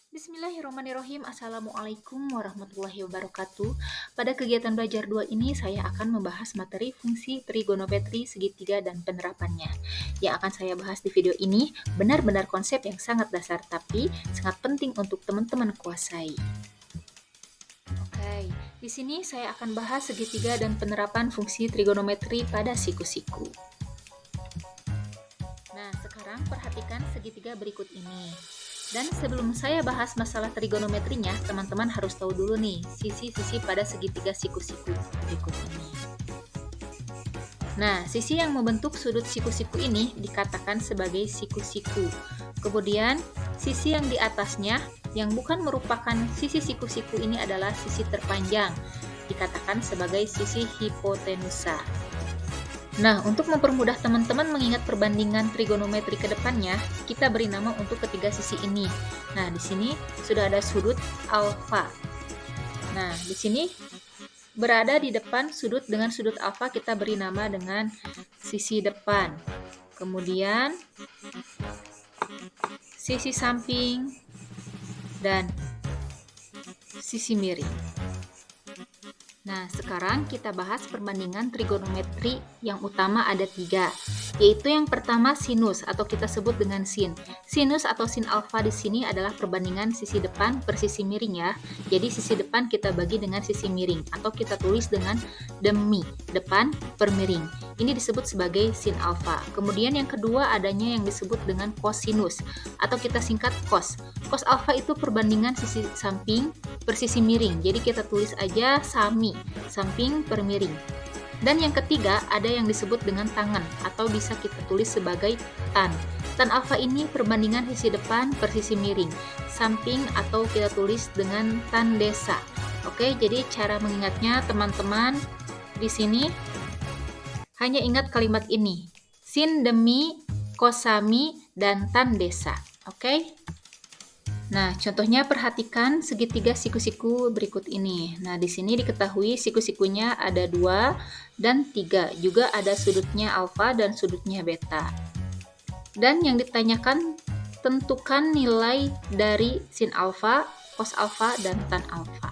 Bismillahirrahmanirrahim. Assalamualaikum warahmatullahi wabarakatuh. Pada kegiatan belajar 2 ini saya akan membahas materi fungsi trigonometri segitiga dan penerapannya. Yang akan saya bahas di video ini benar-benar konsep yang sangat dasar tapi sangat penting untuk teman-teman kuasai. Oke, di sini saya akan bahas segitiga dan penerapan fungsi trigonometri pada siku-siku. Nah, sekarang perhatikan segitiga berikut ini. Dan sebelum saya bahas masalah trigonometrinya, teman-teman harus tahu dulu nih sisi-sisi pada segitiga siku-siku berikut ini. Nah, sisi yang membentuk sudut siku-siku ini dikatakan sebagai siku-siku. Kemudian, sisi yang di atasnya yang bukan merupakan sisi siku-siku ini adalah sisi terpanjang, dikatakan sebagai sisi hipotenusa. Nah, untuk mempermudah teman-teman mengingat perbandingan trigonometri ke depannya, kita beri nama untuk ketiga sisi ini. Nah, di sini sudah ada sudut alfa. Nah, di sini berada di depan sudut dengan sudut alfa kita beri nama dengan sisi depan. Kemudian sisi samping dan sisi miring. Nah, sekarang kita bahas perbandingan trigonometri yang utama ada 3, yaitu yang pertama sinus atau kita sebut dengan sin. Sinus atau sin alfa di sini adalah perbandingan sisi depan per sisi miring ya. Jadi sisi depan kita bagi dengan sisi miring atau kita tulis dengan demi, depan per miring. Ini disebut sebagai sin alfa. Kemudian yang kedua adanya yang disebut dengan kosinus atau kita singkat cos. Cos alfa itu perbandingan sisi samping per sisi miring. Jadi kita tulis aja sami, samping per miring. Dan yang ketiga ada yang disebut dengan tangen atau bisa kita tulis sebagai tan. Tan alfa ini perbandingan sisi depan per sisi miring, samping atau kita tulis dengan tan desa. Oke, jadi cara mengingatnya teman-teman di sini hanya ingat kalimat ini. Sin demi, kosami, dan tan desa. Oke? Nah, contohnya perhatikan segitiga siku-siku berikut ini. Nah, di sini diketahui siku-sikunya ada 2 dan 3. Juga ada sudutnya alfa dan sudutnya beta. Dan yang ditanyakan, tentukan nilai dari sin alfa, cos alfa, dan tan alfa.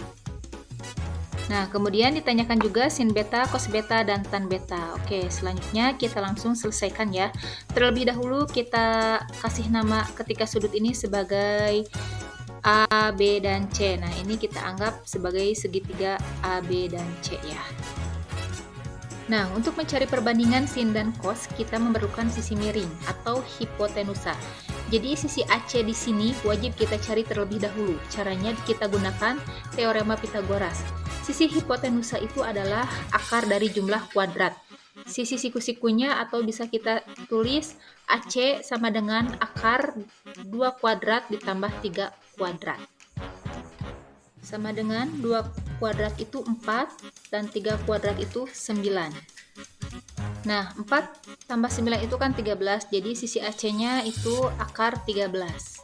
Nah, kemudian ditanyakan juga sin beta, cos beta, dan tan beta. Oke, selanjutnya kita langsung selesaikan ya. Terlebih dahulu kita kasih nama ketika sudut ini sebagai A, B, dan C. Nah, ini kita anggap sebagai segitiga A, B, dan C ya. Nah, untuk mencari perbandingan sin dan cos, kita memerlukan sisi miring atau hipotenusa. Jadi sisi AC di sini wajib kita cari terlebih dahulu. Caranya kita gunakan teorema Pitagoras. Sisi hipotenusa itu adalah akar dari jumlah kuadrat. Sisi siku-sikunya atau bisa kita tulis AC sama dengan akar 2 kuadrat ditambah 3 kuadrat. Sama dengan 2 kuadrat itu 4 dan 3 kuadrat itu 9. Nah, 4 tambah 9 itu kan 13, jadi sisi AC-nya itu akar 13.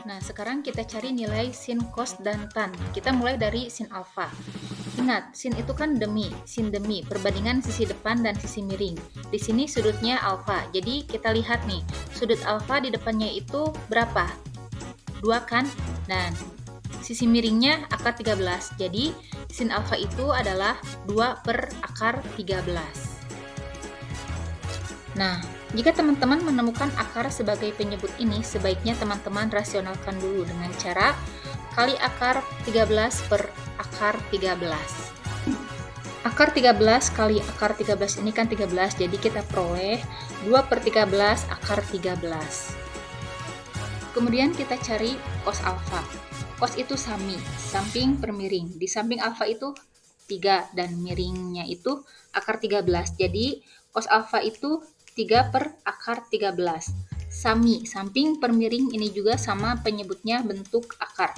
Nah, sekarang kita cari nilai sin, cos, dan tan. Kita mulai dari sin alfa. Ingat, sin itu kan demi, sin demi, perbandingan sisi depan dan sisi miring. Di sini sudutnya alfa, jadi kita lihat nih, sudut alfa di depannya itu berapa? 2 kan? Dan sisi miringnya akar 13, jadi sin alfa itu adalah 2 per akar 13. Nah, jika teman-teman menemukan akar sebagai penyebut ini, sebaiknya teman-teman rasionalkan dulu dengan cara kali akar 13 per akar 13. Akar 13 kali akar 13 ini kan 13, jadi kita peroleh 2 per 13 akar 13. Kemudian kita cari cos alfa. Cos itu sami, samping per miring. Di samping alfa itu 3 dan miringnya itu akar 13. Jadi cos alfa itu 3 per akar 13. Sami, samping per miring ini juga sama penyebutnya bentuk akar.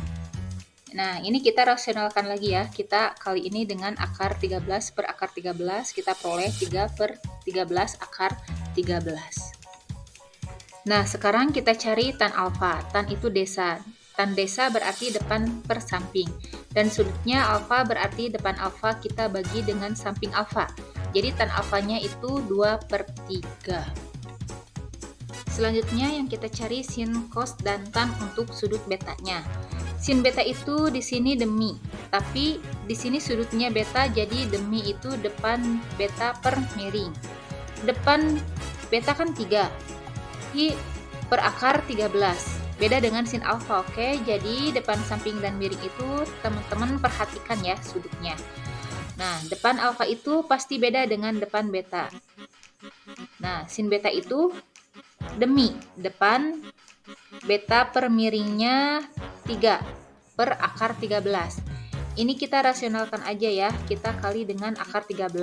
Nah, ini kita rasionalkan lagi ya. Kita kali ini dengan akar 13 per akar 13, kita peroleh 3 per 13 akar 13. Nah, sekarang kita cari tan alfa. Tan itu desa. Tan desa berarti depan per samping. Dan sudutnya alfa berarti depan alfa kita bagi dengan samping alfa. Jadi tan alfanya itu 2 per 3. Selanjutnya yang kita cari sin, cos, dan tan untuk sudut betanya. Sin beta itu di sini demi, tapi di sini sudutnya beta, jadi demi itu depan beta per miring. Depan beta kan 3, i per akar 13. Beda dengan sin alfa, oke? Jadi depan, samping, dan miring itu teman-teman perhatikan ya sudutnya. Nah, depan alfa itu pasti beda dengan depan beta. Nah, sin beta itu demi, depan beta per miringnya 3 per akar 13. Ini kita rasionalkan aja ya, kita kali dengan akar 13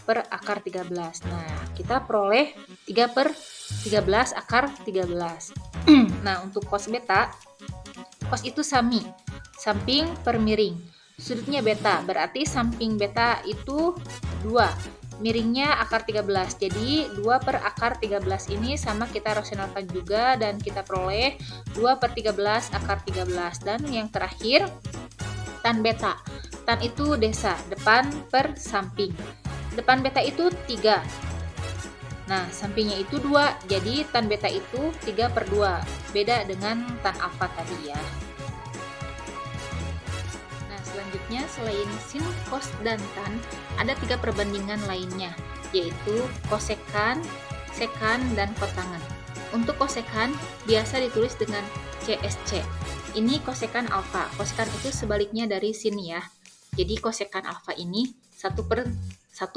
per akar 13. Nah, kita peroleh 3 per 13 akar 13. Nah, untuk cos beta, cos itu sami, samping per miring. Sudutnya beta, berarti samping beta itu 2. Miringnya akar 13. Jadi 2 per akar 13 ini sama kita rasionalkan juga dan kita peroleh 2 per 13 akar 13. Dan yang terakhir tan beta. Tan itu desa, depan per samping. Depan beta itu 3. Nah, sampingnya itu 2. Jadi tan beta itu 3 per 2. Beda dengan tan alfa tadi ya. Selanjutnya, selain sin, cos, dan tan, ada 3 perbandingan lainnya, yaitu kosekan, sekan, dan kotangan. Untuk kosekan, biasa ditulis dengan CSC. Ini kosekan alfa. Kosekan itu sebaliknya dari sin ya. Jadi kosekan alfa ini 1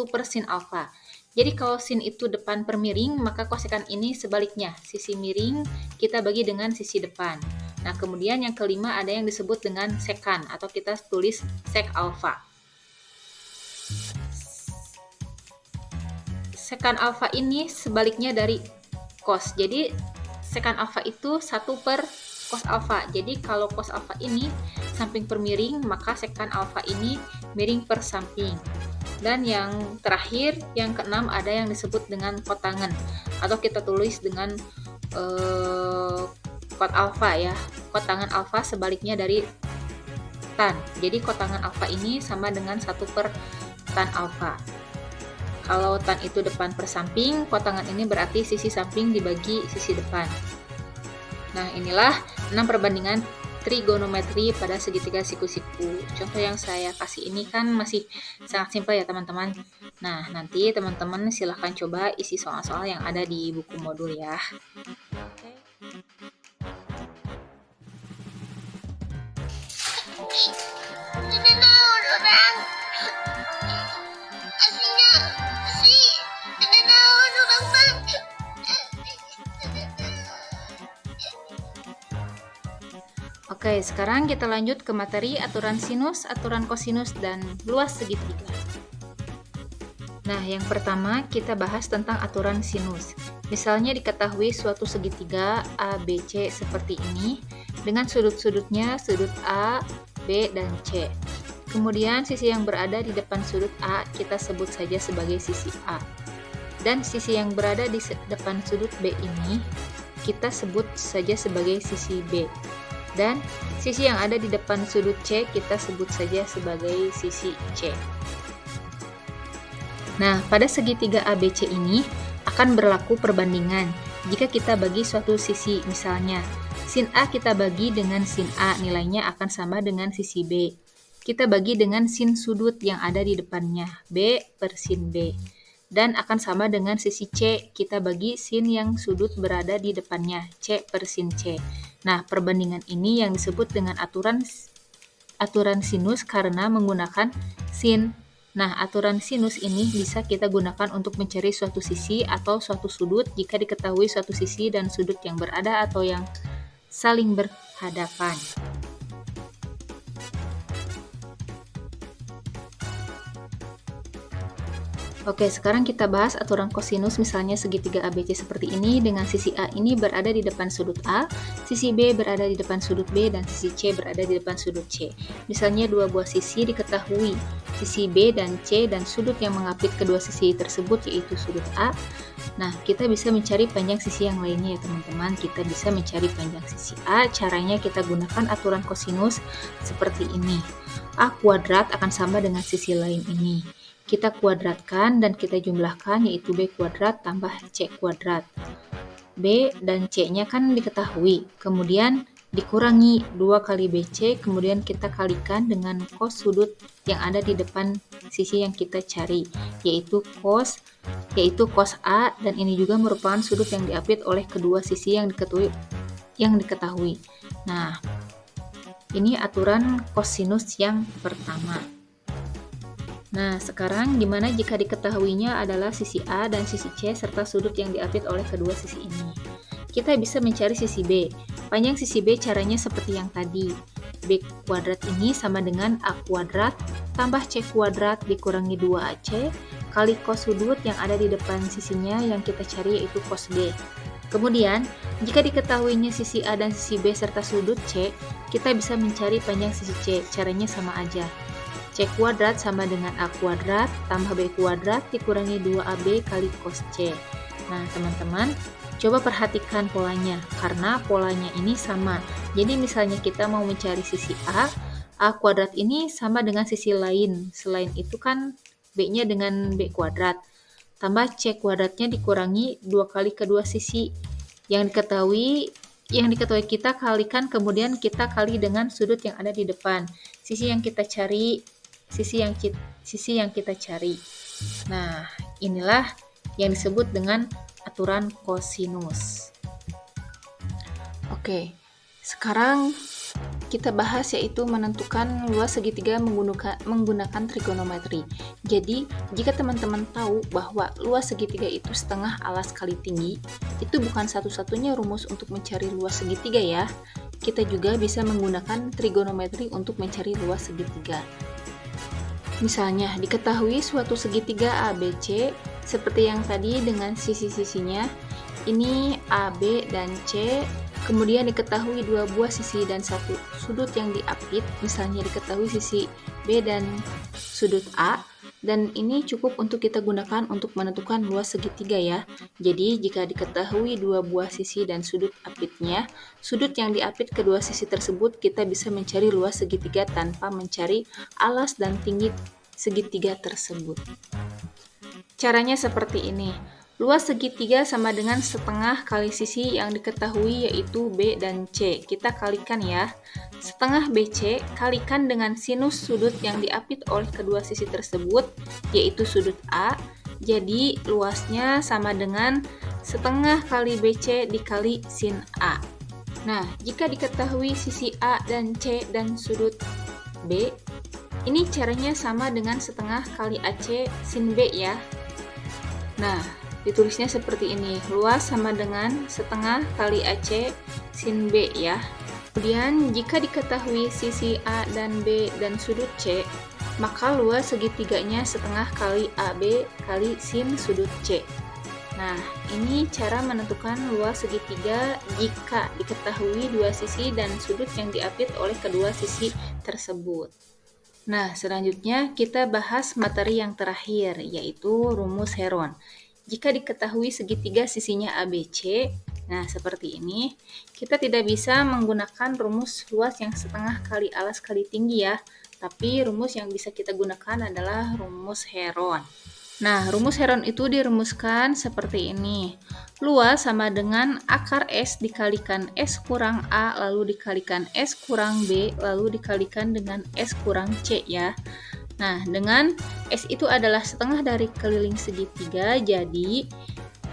per sin alfa. Jadi kalau sin itu depan per miring, maka kosekan ini sebaliknya. Sisi miring kita bagi dengan sisi depan. Nah, kemudian yang kelima ada yang disebut dengan sekan atau kita tulis sek alfa. Sekan alfa ini sebaliknya dari cos. Jadi sekan alfa itu 1 per cos alfa. Jadi kalau cos alfa ini samping per miring, maka sekan alfa ini miring per samping. Dan yang terakhir, yang keenam ada yang disebut dengan kotangan atau kita tulis dengan kot alfa ya. Kotangan alfa sebaliknya dari tan. Jadi kotangan alfa ini sama dengan 1 per tan alfa. Kalau tan itu depan per samping, kotangan ini berarti sisi samping dibagi sisi depan. Nah, inilah 6 perbandingan trigonometri pada segitiga siku-siku. Contoh yang saya kasih ini kan masih sangat simpel ya teman-teman. Nah, nanti teman-teman silahkan coba isi soal-soal yang ada di buku modul ya. Oke. Nananaon orang. Aslinya si nananaon orang bang. Oke, sekarang kita lanjut ke materi aturan sinus, aturan kosinus, dan luas segitiga. Nah, yang pertama kita bahas tentang aturan sinus. Misalnya diketahui suatu segitiga A, B, C seperti ini dengan sudut-sudutnya sudut A, B, dan C. Kemudian sisi yang berada di depan sudut A kita sebut saja sebagai sisi A. Dan sisi yang berada di depan sudut B ini kita sebut saja sebagai sisi B. Dan sisi yang ada di depan sudut C kita sebut saja sebagai sisi C. Nah, pada segitiga ABC ini akan berlaku perbandingan. Jika kita bagi suatu sisi, misalnya sin A kita bagi dengan sin A, nilainya akan sama dengan sisi B. Kita bagi dengan sin sudut yang ada di depannya, B per sin B. Dan akan sama dengan sisi C, kita bagi sin yang sudut berada di depannya, C per sin C. Nah, perbandingan ini yang disebut dengan aturan sinus karena menggunakan sin. Nah, aturan sinus ini bisa kita gunakan untuk mencari suatu sisi atau suatu sudut jika diketahui suatu sisi dan sudut yang berada atau yang saling berhadapan. Oke, sekarang kita bahas aturan kosinus, misalnya segitiga ABC seperti ini dengan sisi A ini berada di depan sudut A, sisi B berada di depan sudut B, dan sisi C berada di depan sudut C. Misalnya dua buah sisi diketahui, sisi B dan C, dan sudut yang mengapit kedua sisi tersebut yaitu sudut A. Nah, kita bisa mencari panjang sisi yang lainnya ya teman-teman. Kita bisa mencari panjang sisi A, caranya kita gunakan aturan kosinus seperti ini. A kuadrat akan sama dengan sisi lain ini. Kita kuadratkan dan kita jumlahkan yaitu B kuadrat tambah C kuadrat. B dan C-nya kan diketahui, kemudian dikurangi 2 kali BC, kemudian kita kalikan dengan cos sudut yang ada di depan sisi yang kita cari, yaitu cos A, dan ini juga merupakan sudut yang diapit oleh kedua sisi yang diketahui. Nah, ini aturan kosinus yang pertama. Nah, sekarang gimana jika diketahuinya adalah sisi A dan sisi C serta sudut yang diapit oleh kedua sisi ini? Kita bisa mencari sisi B. Panjang sisi B caranya seperti yang tadi. B kuadrat ini sama dengan A kuadrat tambah C kuadrat dikurangi 2AC kali cos sudut yang ada di depan sisinya yang kita cari yaitu cos B. Kemudian, jika diketahuinya sisi A dan sisi B serta sudut C, kita bisa mencari panjang sisi C. Caranya sama aja. C kuadrat sama dengan A kuadrat tambah B kuadrat dikurangi 2AB kali cos C. Nah, teman-teman, coba perhatikan polanya, karena polanya ini sama. Jadi misalnya kita mau mencari sisi A kuadrat ini sama dengan sisi lain. Selain itu kan B-nya dengan B kuadrat. Tambah C kuadratnya dikurangi 2 kali kedua sisi yang diketahui kita kalikan, kemudian kita kali dengan sudut yang ada di depan. Sisi yang kita cari. Nah, inilah yang disebut dengan aturan kosinus. Oke, sekarang kita bahas yaitu menentukan luas segitiga menggunakan trigonometri. Jadi, jika teman-teman tahu bahwa luas segitiga itu setengah alas kali tinggi, itu bukan satu-satunya rumus untuk mencari luas segitiga ya. Kita juga bisa menggunakan trigonometri untuk mencari luas segitiga. Misalnya, diketahui suatu segitiga ABC seperti yang tadi dengan sisi-sisinya, ini AB dan C, kemudian diketahui 2 buah sisi dan 1 sudut yang diapit, misalnya diketahui sisi B dan sudut A, dan ini cukup untuk kita gunakan untuk menentukan luas segitiga ya. Jadi, jika diketahui 2 buah sisi dan sudut apitnya, sudut yang diapit kedua sisi tersebut, kita bisa mencari luas segitiga tanpa mencari alas dan tinggi segitiga tersebut. Caranya seperti ini. Luas segitiga sama dengan setengah kali sisi yang diketahui yaitu B dan C. Kita kalikan ya. Setengah BC kalikan dengan sinus sudut yang diapit oleh kedua sisi tersebut yaitu sudut A. Jadi luasnya sama dengan setengah kali BC dikali sin A. Nah, jika diketahui sisi A dan C dan sudut B, ini caranya sama dengan setengah kali AC sin B ya. Nah, ditulisnya seperti ini, luas sama dengan setengah kali AC sin B ya. Kemudian jika diketahui sisi A dan B dan sudut C, maka luas segitiganya setengah kali AB kali sin sudut C. Nah, ini cara menentukan luas segitiga jika diketahui 2 sisi dan sudut yang diapit oleh kedua sisi tersebut. Nah, selanjutnya kita bahas materi yang terakhir, yaitu rumus Heron. Jika diketahui segitiga sisinya ABC, nah seperti ini, kita tidak bisa menggunakan rumus luas yang setengah kali alas kali tinggi ya, tapi rumus yang bisa kita gunakan adalah rumus Heron. Nah, rumus Heron itu dirumuskan seperti ini. Luas sama dengan akar S dikalikan S kurang A, lalu dikalikan S kurang B, lalu dikalikan dengan S kurang C ya. Nah, dengan S itu adalah setengah dari keliling segitiga, jadi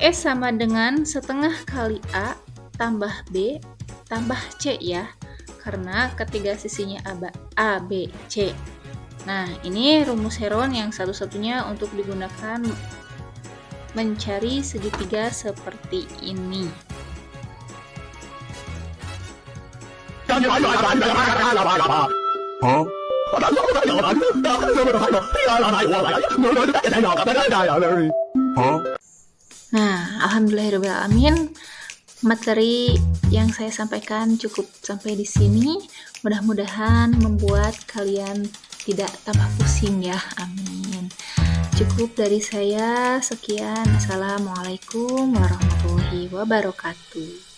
S sama dengan setengah kali A tambah B tambah C ya, karena ketiga sisinya A, B, C. Nah, ini rumus Heron yang satu-satunya untuk digunakan mencari segitiga seperti ini. Nah, alhamdulillahirobbilalamin, materi yang saya sampaikan cukup sampai di sini. Mudah-mudahan membuat kalian tidak tambah pusing ya. Amin. Cukup dari saya, sekian. Assalamualaikum warahmatullahi wabarakatuh.